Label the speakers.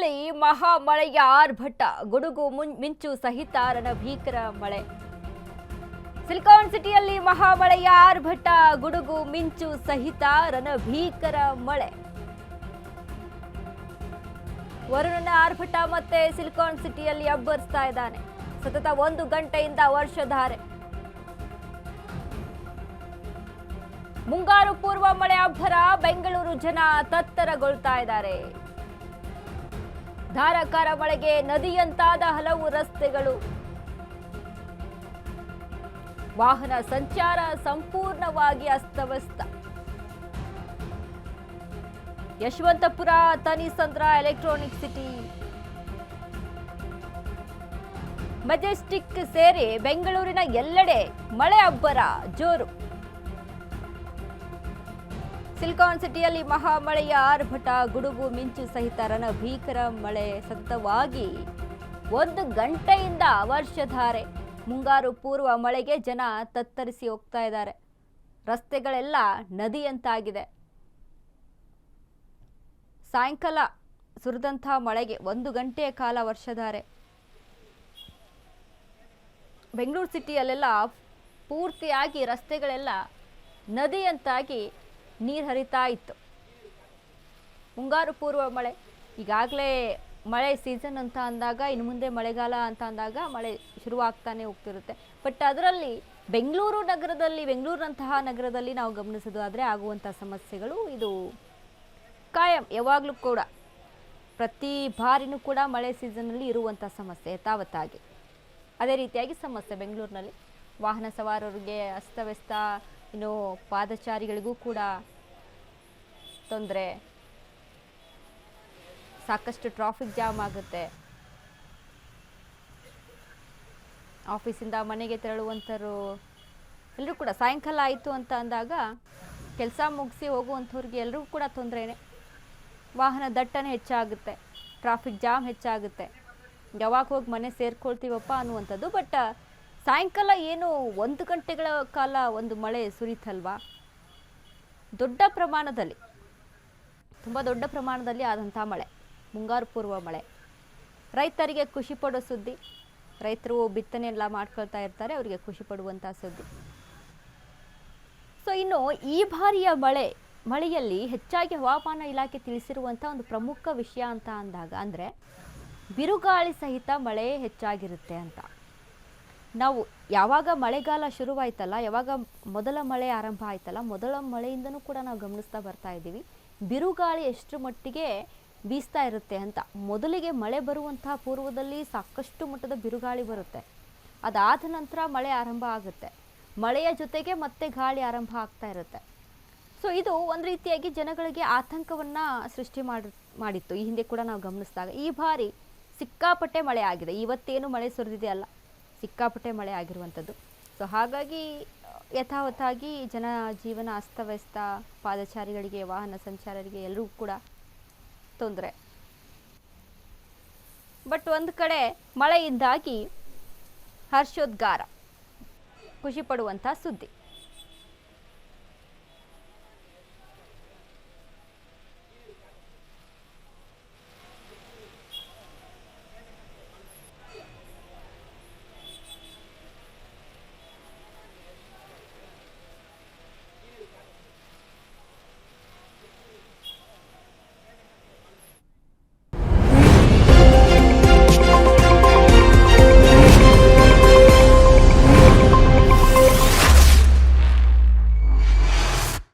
Speaker 1: ಸಿಟಿಯಲ್ಲಿ ಮಹಾ ಮಳೆಯ ಆರ್ಭಟ, ಗುಡುಗು ಮಿಂಚು ಸಹಿತ ರಣಭೀಕರ ಮಳೆ. ಸಿಲಿಕಾನ್ ಸಿಟಿಯಲ್ಲಿ ಮಹಾ ಮಳೆಯ ಆರ್ಭಟ, ಗುಡುಗು ಮಿಂಚು ಸಹಿತ ರಣಭೀಕರ ಮಳೆ. ವರುಣನ ಆರ್ಭಟ ಮತ್ತೆ ಸಿಲಿಕಾನ್ ಸಿಟಿಯಲ್ಲಿ ಅಬ್ಬರಿಸ್ತಾ ಇದ್ದಾನೆ. ಸತತ 1 ಗಂಟೆಯಿಂದ ವರ್ಷಧಾರೆ. ಮುಂಗಾರು ಪೂರ್ವ ಮಳೆ ಅಬ್ಬರ, ಬೆಂಗಳೂರು ಜನ ತತ್ತರಗೊಳ್ತಾ ಇದ್ದಾರೆ. ಧಾರಾಕಾರ ಮಳೆಗೆ ನದಿಯಂತಾದ ಹಲವು ರಸ್ತೆಗಳು, ವಾಹನ ಸಂಚಾರ ಸಂಪೂರ್ಣವಾಗಿ ಅಸ್ತವ್ಯಸ್ತ. ಯಶವಂತಪುರ, ತನಿಸಂದ್ರ, ಎಲೆಕ್ಟ್ರಾನಿಕ್ ಸಿಟಿ, ಮೆಜೆಸ್ಟಿಕ್ ಸೇರಿ ಬೆಂಗಳೂರಿನ ಎಲ್ಲೆಡೆ ಮಳೆ ಅಬ್ಬರ ಜೋರು. ಸಿಲಿಕಾನ್ ಸಿಟಿಯಲ್ಲಿ ಮಹಾಮಳೆಯ ಆರ್ಭಟ, ಗುಡುಗು ಮಿಂಚು ಸಹಿತ ರಣಭೀಕರ ಮಳೆ. ಸತತವಾಗಿ 1 ಗಂಟೆಯಿಂದ ವರ್ಷಧಾರೆ. ಮುಂಗಾರು ಪೂರ್ವ ಮಳೆಗೆ ಜನ ತತ್ತರಿಸಿ ಹೋಗ್ತಾ ಇದ್ದಾರೆ. ರಸ್ತೆಗಳೆಲ್ಲ ನದಿಯಂತಾಗಿದೆ. ಸಾಯಂಕಾಲ ಸುರಿದಂಥ ಮಳೆಗೆ 1 ಗಂಟೆಯ ಕಾಲ ವರ್ಷಧಾರೆ. ಬೆಂಗಳೂರು ಸಿಟಿಯಲ್ಲೆಲ್ಲ ಪೂರ್ತಿಯಾಗಿ ರಸ್ತೆಗಳೆಲ್ಲ ನದಿಯಂತಾಗಿ ನೀರು ಹರಿತಾ ಇತ್ತು. ಮುಂಗಾರು ಪೂರ್ವ ಮಳೆ, ಈಗಾಗಲೇ ಮಳೆ ಸೀಸನ್ ಅಂತ ಅಂದಾಗ, ಇನ್ನು ಮುಂದೆ ಮಳೆಗಾಲ ಅಂತ ಅಂದಾಗ ಮಳೆ ಶುರುವಾಗ್ತಾನೆ ಹೋಗ್ತಿರುತ್ತೆ. ಬಟ್ ಅದರಲ್ಲಿ ಬೆಂಗಳೂರಿನಂತಹ ನಗರದಲ್ಲಿ ನಾವು ಗಮನಿಸೋದಾದರೆ ಆಗುವಂಥ ಸಮಸ್ಯೆಗಳು ಇದು ಕಾಯಂ, ಯಾವಾಗಲೂ ಕೂಡ ಪ್ರತಿ ಬಾರಿನೂ ಕೂಡ ಮಳೆ ಸೀಸನ್ನಲ್ಲಿ ಇರುವಂಥ ಸಮಸ್ಯೆ ಯಥಾವತ್ತಾಗಿ. ಅದೇ ರೀತಿಯಾಗಿ ಸಮಸ್ಯೆ ಬೆಂಗಳೂರಿನಲ್ಲಿ ವಾಹನ ಸವಾರರಿಗೆ ಅಸ್ತವ್ಯಸ್ತ, ಇನ್ನು ಪಾದಚಾರಿಗಳಿಗೂ ಕೂಡ ತೊಂದರೆ, ಸಾಕಷ್ಟು ಟ್ರಾಫಿಕ್ ಜಾಮ್ ಆಗುತ್ತೆ. ಆಫೀಸಿಂದ ಮನೆಗೆ ತೆರಳುವಂಥವ್ರು ಎಲ್ಲರೂ ಕೂಡ ಸಾಯಂಕಾಲ ಆಯಿತು ಅಂತ ಅಂದಾಗ ಕೆಲಸ ಮುಗಿಸಿ ಹೋಗುವಂಥವ್ರಿಗೆ ಎಲ್ಲರಿಗೂ ಕೂಡ ತೊಂದರೆನೇ. ವಾಹನ ದಟ್ಟಣೆ ಹೆಚ್ಚಾಗುತ್ತೆ, ಟ್ರಾಫಿಕ್ ಜಾಮ್ ಹೆಚ್ಚಾಗುತ್ತೆ. ಯಾವಾಗ ಹೋಗಿ ಮನೆ ಸೇರ್ಕೊಳ್ತೀವಪ್ಪ ಅನ್ನುವಂಥದ್ದು. ಬಟ್ ಸಾಯಂಕಾಲ ಏನು 1 ಗಂಟೆಗಳ ಕಾಲ ಒಂದು ಮಳೆ ಸುರಿತಲ್ವಾ, ದೊಡ್ಡ ಪ್ರಮಾಣದಲ್ಲಿ, ತುಂಬ ದೊಡ್ಡ ಪ್ರಮಾಣದಲ್ಲಿ ಆದಂಥ ಮಳೆ, ಮುಂಗಾರು ಪೂರ್ವ ಮಳೆ. ರೈತರಿಗೆ ಖುಷಿ ಪಡೋ ಸುದ್ದಿ. ರೈತರು ಬಿತ್ತನೆ ಎಲ್ಲ ಮಾಡ್ಕೊಳ್ತಾ ಇರ್ತಾರೆ, ಅವರಿಗೆ ಖುಷಿ ಪಡುವಂಥ ಸುದ್ದಿ. ಸೊ ಇನ್ನು ಈ ಬಾರಿಯ ಮಳೆಯಲ್ಲಿ ಹೆಚ್ಚಾಗಿ ಹವಾಮಾನ ಇಲಾಖೆ ತಿಳಿಸಿರುವಂಥ ಒಂದು ಪ್ರಮುಖ ವಿಷಯ ಅಂತ ಅಂದಾಗ ಅಂದರೆ ಬಿರುಗಾಳಿ ಸಹಿತ ಮಳೆ ಹೆಚ್ಚಾಗಿರುತ್ತೆ ಅಂತ. ನಾವು ಯಾವಾಗ ಮಳೆಗಾಲ ಶುರುವಾಯ್ತಲ್ಲ, ಯಾವಾಗ ಮೊದಲ ಮಳೆ ಆರಂಭ ಆಯ್ತಲ್ಲ, ಮೊದಲ ಮಳೆಯಿಂದನೂ ಕೂಡ ನಾವು ಗಮನಿಸ್ತಾ ಬರ್ತಾ ಇದ್ದೀವಿ ಬಿರುಗಾಳಿ ಎಷ್ಟು ಮಟ್ಟಿಗೆ ಬೀಸ್ತಾ ಇರುತ್ತೆ ಅಂತ. ಮೊದಲಿಗೆ ಮಳೆ ಬರುವಂತಹ ಪೂರ್ವದಲ್ಲಿ ಸಾಕಷ್ಟು ಮಟ್ಟದ ಬಿರುಗಾಳಿ ಬರುತ್ತೆ. ಅದಾದ ನಂತರ ಮಳೆ ಆರಂಭ ಆಗುತ್ತೆ. ಮಳೆಯ ಜೊತೆಗೆ ಮತ್ತೆ ಗಾಳಿ ಆರಂಭ ಆಗ್ತಾ ಇರುತ್ತೆ. ಸೊ ಇದು ಒಂದು ರೀತಿಯಾಗಿ ಜನಗಳಿಗೆ ಆತಂಕವನ್ನು ಸೃಷ್ಟಿ ಮಾಡಿತ್ತು. ಈ ಹಿಂದೆ ಕೂಡ ನಾವು ಗಮನಿಸಿದಾಗ ಈ ಬಾರಿ ಸಿಕ್ಕಾಪಟ್ಟೆ ಮಳೆ ಆಗಿದೆ. ಇವತ್ತೇನು ಮಳೆ ಸುರಿದಿದೆ ಅಲ್ಲ, ಸಿಕ್ಕಾಪಟ್ಟೆ ಮಳೆ ಆಗಿರುವಂಥದ್ದು. ಸೊ ಹಾಗಾಗಿ ಯಥಾವತ್ತಾಗಿ ಜನ ಜೀವನ ಅಸ್ತವ್ಯಸ್ತ, ಪಾದಚಾರಿಗಳಿಗೆ, ವಾಹನ ಸಂಚಾರರಿಗೆ ಎಲ್ಲರಿಗೂ ಕೂಡ ತೊಂದರೆ. ಬಟ್ ಒಂದು ಕಡೆ ಮಳೆಯಿಂದಾಗಿ ಹರ್ಷೋದ್ಗಾರ, ಖುಷಿ ಪಡುವಂಥ ಸುದ್ದಿ.